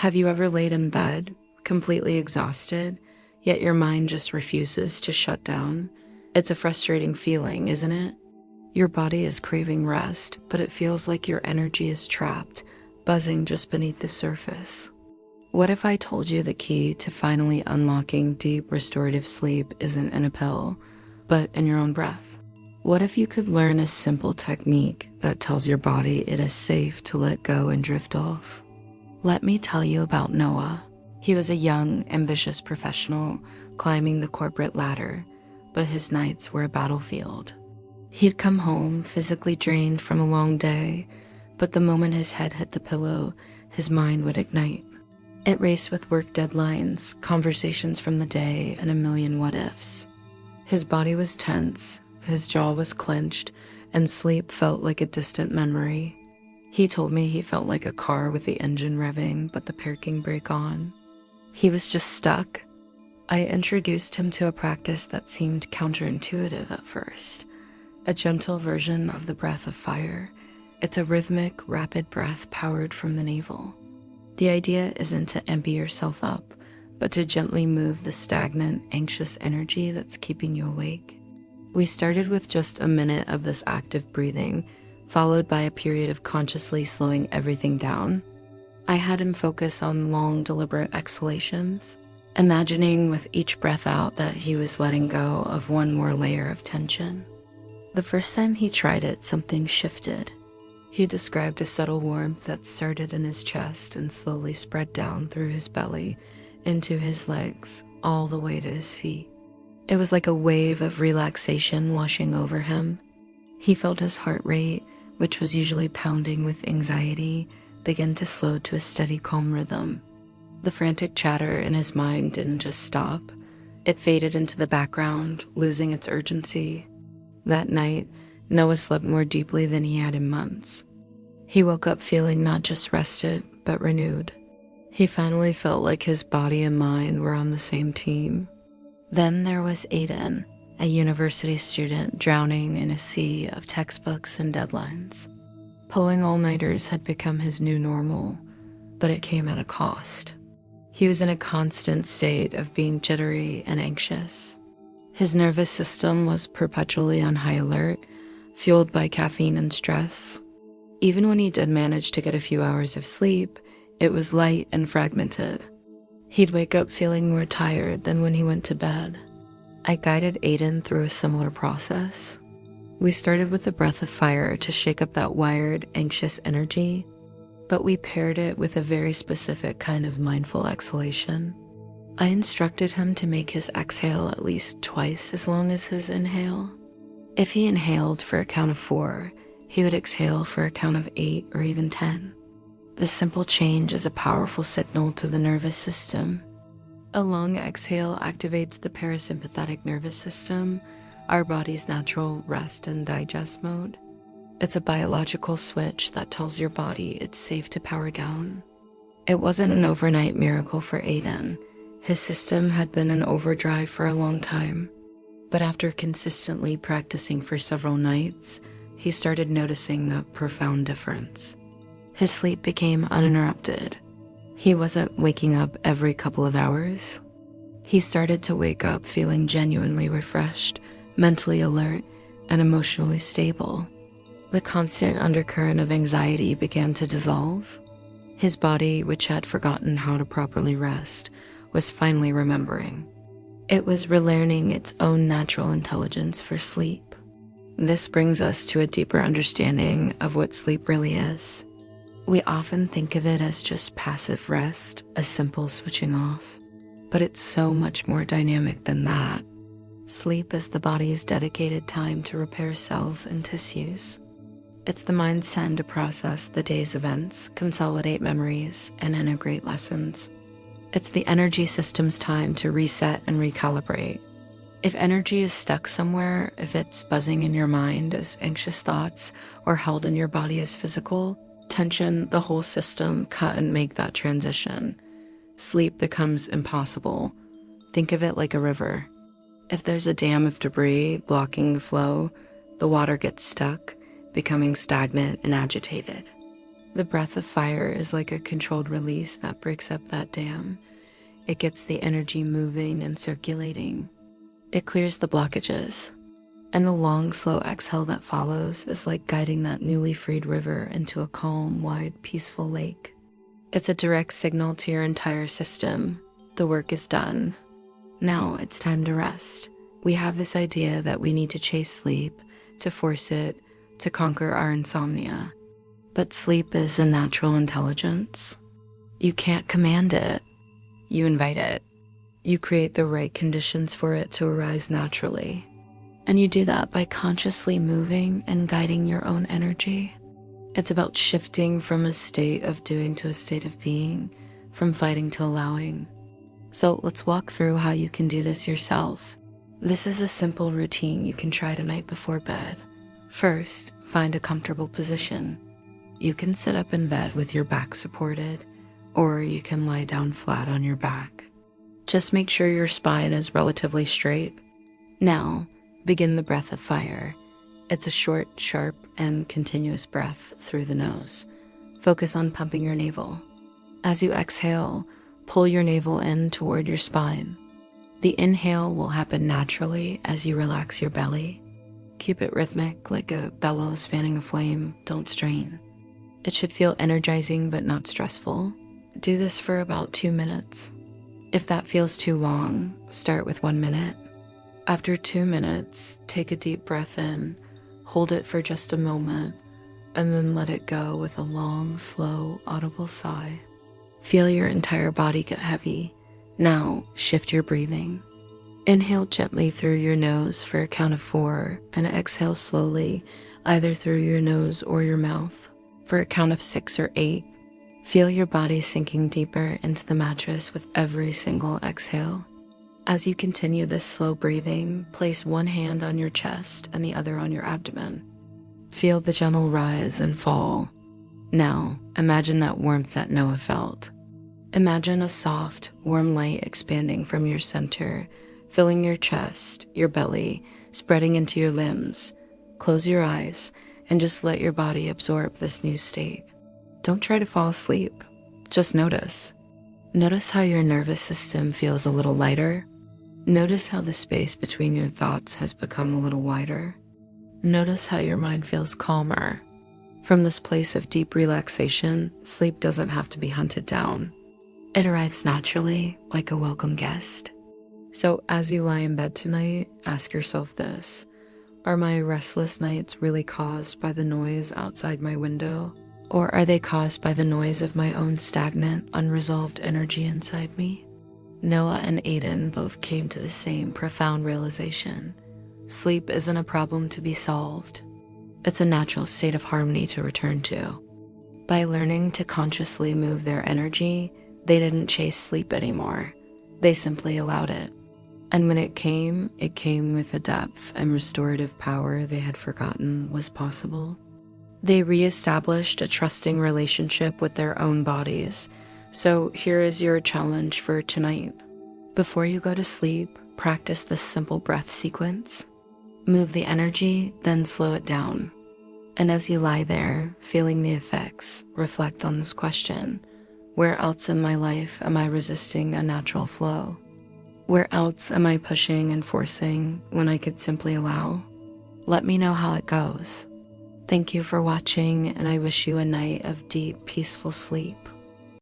Have you ever laid in bed, completely exhausted, yet your mind just refuses to shut down? It's a frustrating feeling, isn't it? Your body is craving rest, but it feels like your energy is trapped, buzzing just beneath the surface. What if I told you the key to finally unlocking deep restorative sleep isn't in a pill, but in your own breath? What if you could learn a simple technique that tells your body it is safe to let go and drift off? Let me tell you about Noah. He was a young, ambitious professional climbing the corporate ladder, but his nights were a battlefield. He'd come home physically drained from a long day, but the moment his head hit the pillow, his mind would ignite. It raced with work deadlines, conversations from the day, and a million what-ifs. His body was tense, his jaw was clenched, and sleep felt like a distant memory. He told me he felt like a car with the engine revving, but the parking brake on. He was just stuck. I introduced him to a practice that seemed counterintuitive at first, a gentle version of the breath of fire. It's a rhythmic, rapid breath powered from the navel. The idea isn't to empty yourself up, but to gently move the stagnant, anxious energy that's keeping you awake. We started with just a minute of this active breathing, followed by a period of consciously slowing everything down. I had him focus on long, deliberate exhalations, imagining with each breath out that he was letting go of one more layer of tension. The first time he tried it, something shifted. He described a subtle warmth that started in his chest and slowly spread down through his belly, into his legs, all the way to his feet. It was like a wave of relaxation washing over him. He felt his heart rate, which was usually pounding with anxiety, begin to slow to a steady, calm rhythm. The frantic chatter in his mind didn't just stop. It faded into the background, losing its urgency. That night, Noah slept more deeply than he had in months. He woke up feeling not just rested, but renewed. He finally felt like his body and mind were on the same team. Then there was Aiden, a university student drowning in a sea of textbooks and deadlines. Pulling all-nighters had become his new normal, but it came at a cost. He was in a constant state of being jittery and anxious. His nervous system was perpetually on high alert, fueled by caffeine and stress. Even when he did manage to get a few hours of sleep, it was light and fragmented. He'd wake up feeling more tired than when he went to bed. I guided Aiden through a similar process. We started with a breath of fire to shake up that wired, anxious energy, but we paired it with a very specific kind of mindful exhalation. I instructed him to make his exhale at least twice as long as his inhale. If he inhaled for a count of 4, he would exhale for a count of 8 or even 10. This simple change is a powerful signal to the nervous system. A long exhale activates the parasympathetic nervous system, our body's natural rest and digest mode. It's a biological switch that tells your body it's safe to power down. It wasn't an overnight miracle for Aiden. His system had been in overdrive for a long time. But after consistently practicing for several nights, he started noticing the profound difference. His sleep became uninterrupted. He wasn't waking up every couple of hours. He started to wake up feeling genuinely refreshed, mentally alert, and emotionally stable. The constant undercurrent of anxiety began to dissolve. His body, which had forgotten how to properly rest, was finally remembering. It was relearning its own natural intelligence for sleep. This brings us to a deeper understanding of what sleep really is. We often think of it as just passive rest, a simple switching off, but it's so much more dynamic than that. Sleep is the body's dedicated time to repair cells and tissues. It's the mind's time to process the day's events, consolidate memories, and integrate lessons. It's the energy system's time to reset and recalibrate. If energy is stuck somewhere, if it's buzzing in your mind as anxious thoughts or held in your body as physical tension, the whole system couldn't make that transition. Sleep becomes impossible. Think of it like a river. If there's a dam of debris blocking the flow, the water gets stuck, becoming stagnant and agitated. The breath of fire is like a controlled release that breaks up that dam. It gets the energy moving and circulating. It clears the blockages. And the long, slow exhale that follows is like guiding that newly freed river into a calm, wide, peaceful lake. It's a direct signal to your entire system. The work is done. Now it's time to rest. We have this idea that we need to chase sleep, to force it, to conquer our insomnia. But sleep is a natural intelligence. You can't command it. You invite it. You create the right conditions for it to arise naturally. And you do that by consciously moving and guiding your own energy. It's about shifting from a state of doing to a state of being, from fighting to allowing. So let's walk through how you can do this yourself. This is a simple routine you can try tonight before bed. First, find a comfortable position. You can sit up in bed with your back supported, or you can lie down flat on your back. Just make sure your spine is relatively straight. Now, begin the breath of fire. It's a short, sharp, and continuous breath through the nose. Focus on pumping your navel. As you exhale, pull your navel in toward your spine. The inhale will happen naturally as you relax your belly. Keep it rhythmic, like a bellows fanning a flame. Don't strain. It should feel energizing but not stressful. Do this for about 2 minutes. If that feels too long, start with 1 minute. After 2 minutes, take a deep breath in, hold it for just a moment, and then let it go with a long, slow, audible sigh. Feel your entire body get heavy. Now, shift your breathing. Inhale gently through your nose for a count of 4, and exhale slowly, either through your nose or your mouth, for a count of 6 or 8. Feel your body sinking deeper into the mattress with every single exhale. As you continue this slow breathing, place one hand on your chest and the other on your abdomen. Feel the gentle rise and fall. Now, imagine that warmth that Noah felt. Imagine a soft, warm light expanding from your center, filling your chest, your belly, spreading into your limbs. Close your eyes and just let your body absorb this new state. Don't try to fall asleep. Just notice. Notice how your nervous system feels a little lighter. Notice how the space between your thoughts has become a little wider. Notice how your mind feels calmer. From this place of deep relaxation, sleep doesn't have to be hunted down. It arrives naturally, like a welcome guest. So as you lie in bed tonight, ask yourself this: are my restless nights really caused by the noise outside my window? Or are they caused by the noise of my own stagnant, unresolved energy inside me? Noah and Aiden both came to the same profound realization. Sleep isn't a problem to be solved. It's a natural state of harmony to return to. By learning to consciously move their energy, they didn't chase sleep anymore. They simply allowed it. And when it came with a depth and restorative power they had forgotten was possible. They reestablished a trusting relationship with their own bodies. So here is your challenge for tonight. Before you go to sleep, practice this simple breath sequence. Move the energy, then slow it down. And as you lie there, feeling the effects, reflect on this question: where else in my life am I resisting a natural flow? Where else am I pushing and forcing when I could simply allow? Let me know how it goes. Thank you for watching, and I wish you a night of deep, peaceful sleep.